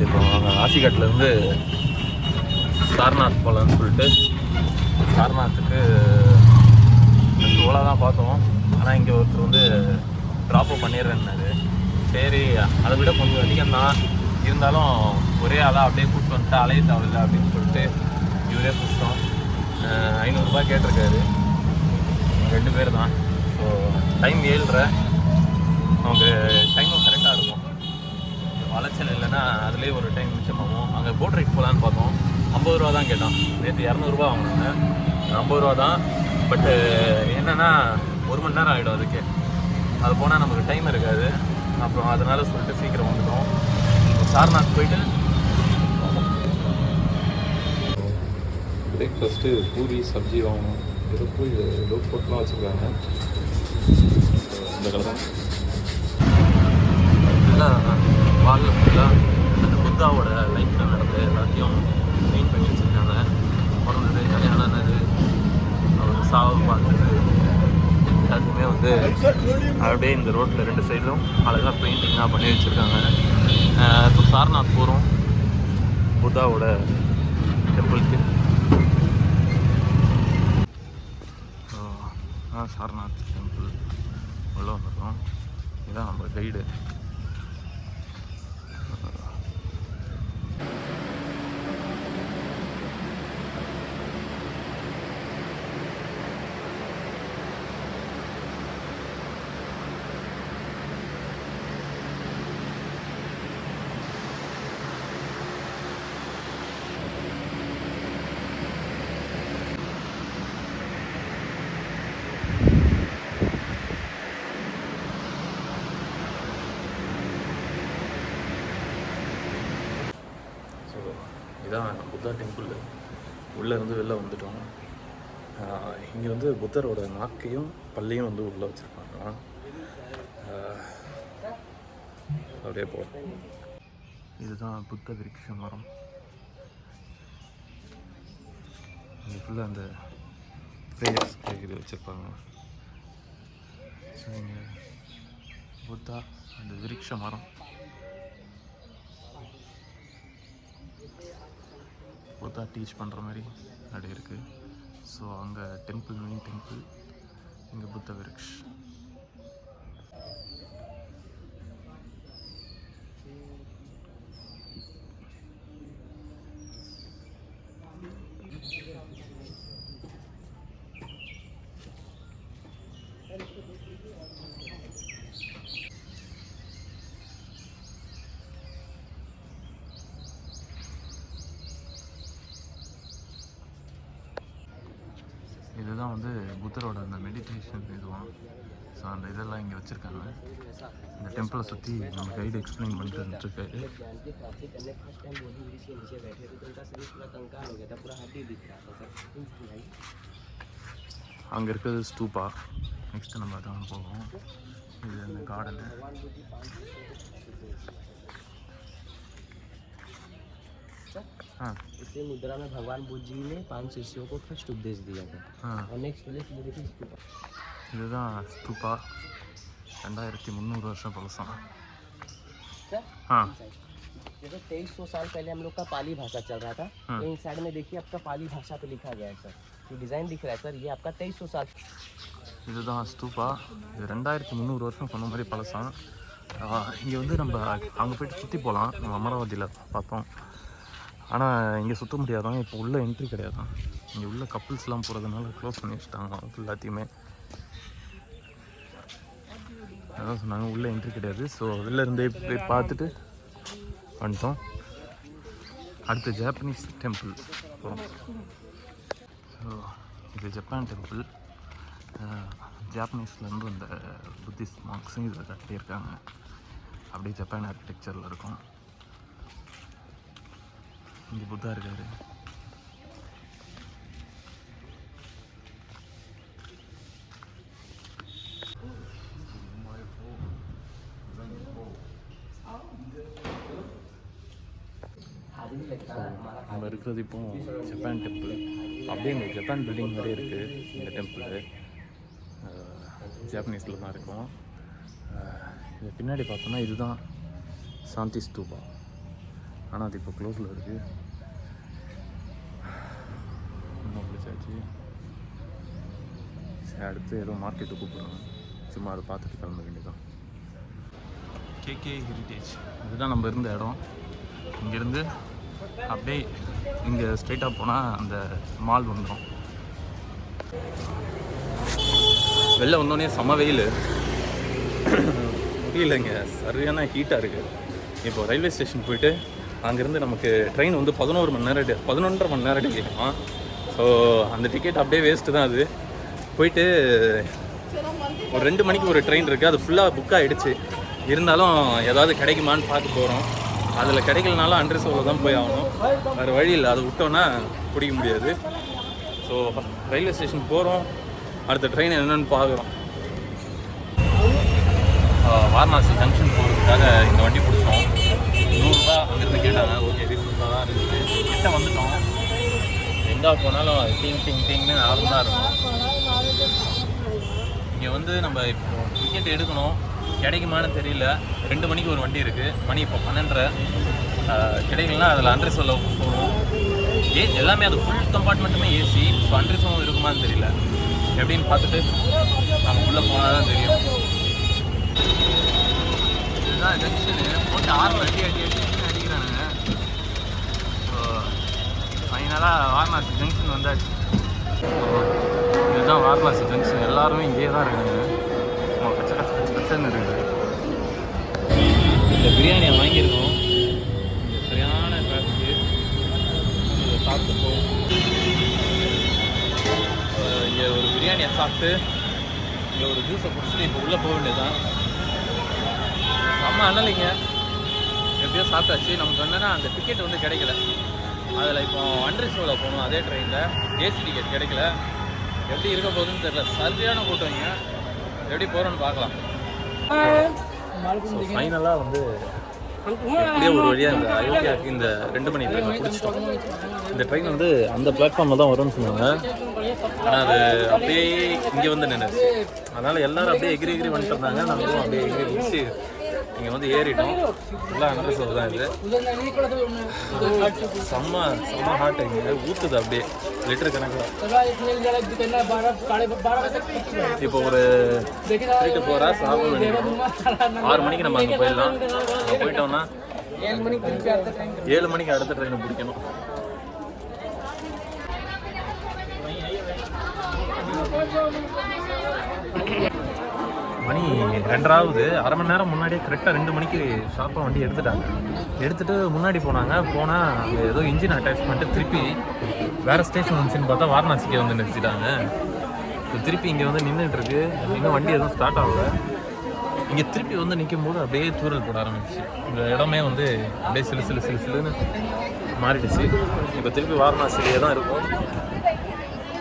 இப்போ ராசிகாட்லேருந்து சாரநாத் போகலான்னு சொல்லிட்டு சாரநாத்துக்கு ஓலா தான் பார்த்தோம். ஆனால் இங்கே ஒருத்தர் வந்து ட்ராப்பு பண்ணிடுறேன்னாரு. சரி, அதை விட கொஞ்சம் அதிகம்தான், இருந்தாலும் ஒரே ஆளாக அப்படியே கூப்பிட்டு வந்துட்டு அலைய தேவையில்லை அப்படின்னு சொல்லிட்டு இவரே கூப்பிட்டோம். 500 ரூபாய் கேட்டிருக்காரு. 2 பேர் தான். So time 7:30. நமக்கு டைமும் கரெக்டாக இருக்கும். வளைச்சல் இல்லைன்னா அதுலேயே ஒரு டைம் மிச்சமாகும். அங்கே போட் ரைட் போகலான்னு பார்த்தோம். 50 ரூபா தான் கேட்டான். நேற்று 200 ரூபா வாங்கினாங்க. 50 ரூபா தான். பட்டு என்னென்னா 1 மணி நேரம் ஆகிடும் அதுக்கு. அது போனால் நமக்கு டைம் இருக்காது. அப்புறம் அதனால் சொல்லிட்டு சீக்கிரம் வந்துட்டோம். சாரநாத் போயிட்டு பிரேக்ஃபாஸ்ட்டு பூரி சப்ஜி வாங்கணும். ஏதோ போய் ஏதோ போட்டுலாம் வச்சுருக்காங்க. இந்த கடை தான் எல்லாம் வாலில் ஃபுல்லாக அந்த புத்தாவோட லைஃப்பில் நடந்து எல்லாத்தையும் மெயின் பண்ணி வச்சுருக்காங்க. பிறந்தது, கல்யாணம் ஆனது, அவர் சாவை பார்த்தது எல்லாத்துக்குமே வந்து அப்படியே இந்த ரோட்டில் 2 சைடும் அழகாக பெயிண்டிங்காக பண்ணி வச்சுருக்காங்க. இப்போ சாரநாத் போகிறோம், புத்தாவோட டெம்பிளுக்கு. சாரநாத் டெம்பிள் உள்ள வந்துடும். இதுதான் நம்ம கைடு. இதான் புத்தா டெம்பிள். உள்ளேருந்து வெளில வந்துட்டோம். இங்கே வந்து புத்தரோட நாக்கையும் பல்லையும் வந்து உள்ளே வச்சுருப்பாங்க. அப்படியே போகிறோம். இதுதான் புத்த விருட்ச மரம். இங்கே ஃபுல்லாக அந்த ப்ரேயர்ஸ்க்கு இது வச்சுருப்பாங்க. ஸோ இங்கே புத்தா அந்த விருட்ச மரம், புத்தா டீச் பண்ணுற மாதிரி அப்படி இருக்குது. ஸோ அங்கே டெம்பிள், மெயின் டெம்பிள், இங்கே புத்த விருட்ஷ். இதுதான் வந்து புத்தரோட அந்த மெடிடேஷன் இதுவான். ஸோ அந்த இதெல்லாம் இங்கே வச்சுருக்காங்க. இந்த டெம்பிளை சுற்றி நம்ம கைடு எக்ஸ்பிளைன் பண்ணிட்டு இருந்துருக்காரு. அங்கே இருக்கிறது ஸ்தூபா. நெக்ஸ்ட்டு நம்ம அதான் போவோம். இது அந்த கார்டனு. इसी मुद्रा में भगवान बुद्ध जी ने 5 शिष्यों को फर्स्ट उपदेश दिया था। और नेक्स्ट प्लेस ये देखिए स्तूपा. இதுதான் ஸ்தூபா. 2300 வருஷம் பழசம். जैसे 2300 साल पहले हम लोग का पाली भाषा चल रहा था. तो इन साइड में देखिए आपका पाली भाषा पे लिखा गया है सर. ये डिज़ाइन दिख रहा है सर, ये आपका 2300 साल. இதுதான் ஸ்தூபா. இது 2300 வருஷம் சொன்ன மாதிரி பழசம். இங்கே வந்து நம்ம அங்கே போய்ட்டு சுற்றி போகலாம். நம்ம அமராவதியில் பார்த்தோம். ஆனால் இங்கே சுற்ற முடியாதான். இப்போ உள்ள என்ட்ரி கிடையாதான். இங்கே உள்ள கப்புள்ஸ்லாம் போகிறதுனால க்ளோஸ் பண்ணி வச்சுட்டாங்க எல்லாத்தையுமே. அதான் சொன்னாங்க, உள்ளே என்ட்ரி கிடையாது. ஸோ வெளிலேருந்தே போய் பார்த்துட்டு வந்துட்டோம். அடுத்து ஜாப்பனீஸ் டெம்பிள் போகிறோம். ஸோ இது ஜப்பான் டெம்பிள். ஜாப்பனீஸ்லேருந்து அந்த புத்திஸ்ட் மார்க்ஸும் இதில் கட்டியிருக்காங்க. அப்படியே ஜப்பான் ஆர்கிடெக்சரில் இருக்கும். இங்கே புத்தா இருக்காரு. நம்ம இருக்கிறது இப்போ ஜப்பான் டெம்பிள். அப்படியே இந்த ஜப்பான் பில்டிங் மாதிரியே இருக்குது இந்த டெம்பிள். ஜாப்பனீஸில் தான் இருக்கும். இது பின்னாடி பார்த்தோன்னா இதுதான் சாந்தி ஸ்தூபா. ஆனால் அது இப்போ க்ளோஸில் இருக்குது. இன்னும் முடிச்சாச்சு. சரி, அடுத்து ஏதோ மார்க்கெட்டு கூப்பிட்றாங்க, சும்மா அதை பார்த்துட்டு கிளம்ப வேண்டியதான். கேகே ஹெரிட்டேஜ் இதுதான் நம்ம இருந்த இடம். இங்கேருந்து அப்படியே இங்கே ஸ்ட்ரைட்டாக போனால் அந்த மால் வந்துடும். வெளில வந்தோடனே செம வெயில், முடியலைங்க, சரியான ஹீட்டாக இருக்குது. இப்போ ரயில்வே ஸ்டேஷன் போயிட்டு அங்கேருந்து நமக்கு ட்ரெயின் வந்து 11 மணி நேரம் 11.5 மணி நேரம் டிக்கெட்டும். ஸோ அந்த டிக்கெட் அப்படியே வேஸ்ட்டு தான். அது போயிட்டு ஒரு 2 மணிக்கு ஒரு ட்ரெயின் இருக்குது, அது ஃபுல்லாக புக் ஆகிடுச்சு. இருந்தாலும் ஏதாவது கிடைக்குமான்னு பார்க்க போகிறோம். அதில் கிடைக்கலனாலும் அன்ரிசர்வில் தான் போய் ஆகணும், வேறு வழி இல்லை. அதை விட்டோன்னா பிடிக்க முடியாது. ஸோ ரயில்வே ஸ்டேஷன் போகிறோம், அடுத்த ட்ரெயின் என்னென்னு பார்க்குறோம். வாரணாசி ஜங்ஷன் போகிறதுக்காக இந்த வண்டி பிடிச்சோம். 100 ரூபா அங்கேருந்து கேட்டாங்க. ஓகே, ரீசனாக தான் இருக்குது. கிட்ட வந்துட்டோம். எங்கே போனாலும் டிங் டிங் டிங்னு ஆளும் தான் இருக்கும். இங்கே வந்து நம்ம இப்போ டிக்கெட் எடுக்கணும், கிடைக்குமான்னு தெரியல. 2 மணிக்கு ஒரு வண்டி இருக்குது, மணி இப்போ 12:30. கிடைக்கலன்னா அதில் அன்ரிசர்வில் போகணும். எல்லாமே அது ஃபுல் கம்பார்ட்மெண்ட்டுமே ஏசி. ஸோ அன்ரிசர்வ் இருக்குமான்னு தெரியல. எப்படின்னு பார்த்துட்டு நம்ம உள்ளே போனால் தான் தெரியும். இதுதான் ஜங்ஷனு. போட்டு 6 அடிக்கிறானுங்க. ஸோ ஃபைனலாக வாரணாசி ஜங்ஷன் வந்தாச்சு. இதுதான் வாரணாசி ஜங்ஷன். எல்லாருமே இங்கேயே தான் இருக்காங்க. கச்சன்னு இருக்குது. இந்த பிரியாணியை வாங்கியிருக்கோம். இந்த சரியான டிராஃபிக்கு. இதை சாப்பிட்டுப்போம். இங்கே ஒரு பிரியாணியை சாப்பிட்டு இங்கே ஒரு ஜூஸை குடிச்சிட்டு இப்போ உள்ளே போக வேண்டியதுதான். நம்ம அண்ணலைங்க எப்படியோ சாப்பிட்டாச்சு. நமக்கு என்னன்னா அந்த டிக்கெட் வந்து கிடைக்கல. அதில் இப்போ அன்ரிசர்வில் போகணும், அதே ட்ரெயினில் ஏசி டிக்கெட் கிடைக்கல. எப்படி இருக்க போகுதுன்னு தெரியல. சரியான கூட்டவங்க. எப்படி போகிறோன்னு பார்க்கலாம். ஃபைனலாக வந்து எப்படியோ ஒரு வழியாக இந்த அயோத்தியாவுக்கு இந்த 2 மணி ட்ரெயினை பிடிச்சிட்டோம். இந்த ட்ரெயின் வந்து அந்த பிளாட்ஃபார்மில் தான் வரும்னு சொன்னாங்க. ஆனால் அது அப்படியே இங்கே வந்து நின்றுச்சு. அதனால் எல்லோரும் அப்படியே எகிரி வந்துட்டு இருந்தாங்க. நம்மளும் அப்படியே எகிரி பிடிச்சி இங்கே வந்து ஏறிட்டோம். எல்லாம் அன்ரிசர்வ் தான் இது. செம்ம ஹாட். இங்கே ஊற்றுது அப்படியே லிட்டர் கணக்கில். இப்போ ஒரு 3 to 4 hours ஆகும். 6 மணிக்கு நம்ம அங்கே போயிடலாம். அங்கே போயிட்டோம்னா 7 மணிக்கு அடுத்த ட்ரெயினை பிடிக்கணும். மணி 2:00 1/2 மணி நேரம் முன்னாடியே கரெக்டாக 2 மணிக்கு ஷார்ப்பாக வண்டி எடுத்துகிட்டு முன்னாடி போனால் அங்கே ஏதோ இன்ஜின் அட்டாச் பண்ணிட்டு திருப்பி வேறு ஸ்டேஷன் வந்துச்சுன்னு பார்த்தா வாரணாசிக்கு வந்து நிறுத்திட்டாங்க. இப்போ திருப்பி இங்கே வந்து நின்றுட்டுருக்கு. இன்னும் வண்டி எதுவும் ஸ்டார்ட் ஆகலை. இங்கே திருப்பி வந்து நிற்கும் போது அப்படியே தூரல் போட ஆரம்பிச்சு. இந்த இடமே வந்து அப்படியே சிலுன்னு மாறிடுச்சு. இப்போ திருப்பி வாரணாசிலேயே தான் இருக்கும்.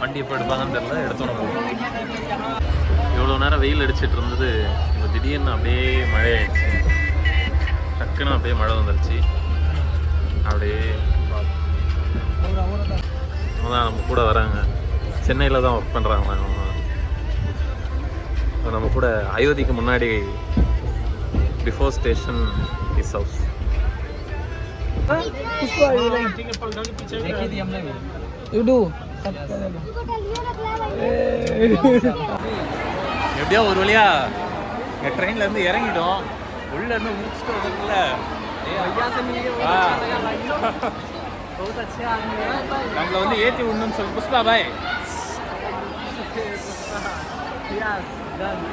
வண்டி எப்போ எடுப்பாங்கன்னு தெரியல. எடுத்தோன்னு போகும். இவ்வளோ நேரம் வெயில் அடிச்சிட்டு இருந்தது, இப்போ திடீர்னு அப்படியே மழை ஆயிடுச்சு. டக்குன்னு அப்படியே மழை வந்துடுச்சு. அப்படியே தான் நம்ம கூட வராங்க. சென்னையில் தான் ஒர்க் பண்ணுறாங்க. நம்ம கூட அயோத்திக்கு முன்னாடி பிஃபோர் ஸ்டேஷன் இஸ் ஹவுஸ். எப்படியோ ஒரு வழியா எங்கள் ட்ரெயின்ல இருந்து இறங்கிட்டோம். உள்ள இருந்து முடிச்சுட்டு வந்ததுல நம்மளை வந்து ஏற்றி விடணும்னு சொல்லி புஷ்பா பாய்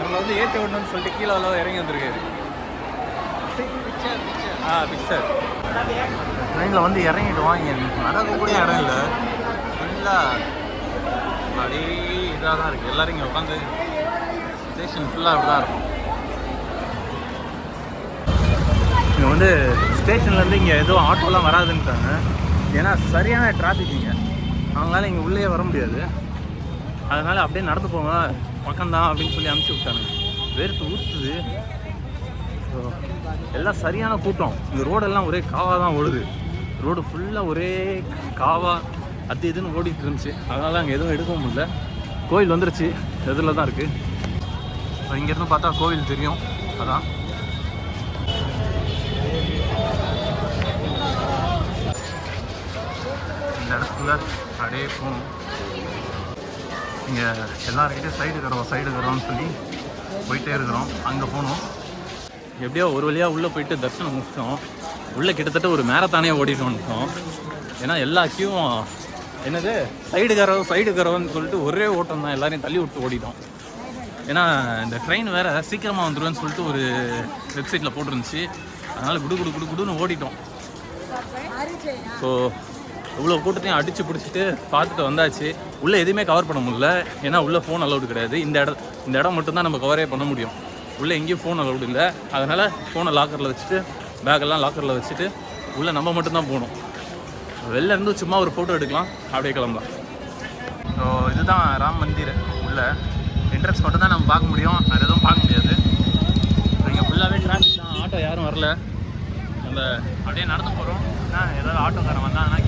நம்மளை வந்து ஏற்றி விடணும்னு சொல்லிட்டு கீழே உள்ள இறங்கி வந்திருக்காரு. பிக்சர் ட்ரெயினில் வந்து இறங்கிடுவோம். இங்கே நடக்கக்கூடிய இடம் இல்லை. ஃபுல்லாக அப்படியே இதாக தான் இருக்குது. எல்லோரும் இங்கே உட்காந்து ஸ்டேஷன் ஃபுல்லாக அப்படி தான் இருக்கும். இங்கே வந்து ஸ்டேஷன்லேருந்து இங்கே எதுவும் ஆட்டோலாம் வராதுன்ட்டாங்க. ஏன்னா சரியான டிராஃபிக் இங்கே. அவங்களால இங்கே உள்ளே வர முடியாது. அதனால் அப்படியே நடந்து போங்க, பக்கம்தான் அப்படின்னு சொல்லி அனுப்பிச்சி விட்டானுங்க. வேர்த்து ஊற்றுது. ஸோ எல்லாம் சரியான கூட்டம். இந்த ரோடெல்லாம் ஒரே காவாக தான் ஓடுது. ரோடு ஃபுல்லாக ஒரே காவா அது இதுன்னு ஓடிட்டு இருந்துச்சு. அதனால் அங்கே எதுவும் எடுக்கவும் முடியல. கோயில் வந்துருச்சு, எதில் தான் இருக்குது. இங்கேருந்து பார்த்தா கோவில் தெரியும். அதான் உள்ளே அப்படியே போகணும். இங்கே எல்லா ரைட்டும் சைடு கரோன்னு சொல்லி போயிட்டே இருக்கிறோம். அங்கே போகணும். எப்படியோ ஒரு வழியாக உள்ளே போயிட்டு தரிசனம் முடிச்சிட்டோம். உள்ளே கிட்டத்தட்ட ஒரு மேரத்தானே ஓடிட்டு வந்துட்டோம். ஏன்னா எல்லா கியூவும் என்னது சைடு கரவுன்னு சொல்லிட்டு ஒரே ஓட்டம் தான், எல்லாரையும் தள்ளி விட்டு ஓடிட்டோம். ஏன்னா இந்த ட்ரெயின் வேறு சீக்கிரமாக வந்துடுவேன்னு சொல்லிட்டு ஒரு வெப்சைட்டில் போட்டிருந்துச்சு. அதனால் குடுன்னு ஓடிட்டோம். ஸோ இவ்வளோ கூட்டத்தையும் அடித்து பிடிச்சிட்டு பார்த்துட்டு வந்தாச்சு. உள்ளே எதுவுமே கவர் பண்ண முடியல, ஏன்னா உள்ளே ஃபோன் அலௌடு கிடையாது. இந்த இடம் மட்டும்தான் நம்ம கவரே பண்ண முடியும். உள்ளே எங்கேயும் ஃபோன் அலௌடு இல்லை. அதனால் ஃபோனை லாக்கரில் வச்சுட்டு பேக்கெல்லாம் லாக்கரில் வச்சுட்டு உள்ளே நம்ம மட்டும்தான் போகணும். வெளில இருந்து சும்மா ஒரு ஃபோட்டோ எடுக்கலாம், அப்படியே கிளம்பலாம். ஸோ இதுதான் ராம் மந்திர். உள்ள என்ட்ரன்ஸ் மட்டும் தான் நம்ம பார்க்க முடியும், வேறு எதுவும் பார்க்க முடியாது. ஸோ இங்கே ஃபுல்லாகவே டிராஃபிக் தான், ஆட்டோ யாரும் வரல. நம்ம அப்படியே நடந்து போகிறோம். ஏதாவது ஆட்டோக்காரன் வந்தாங்கன்னா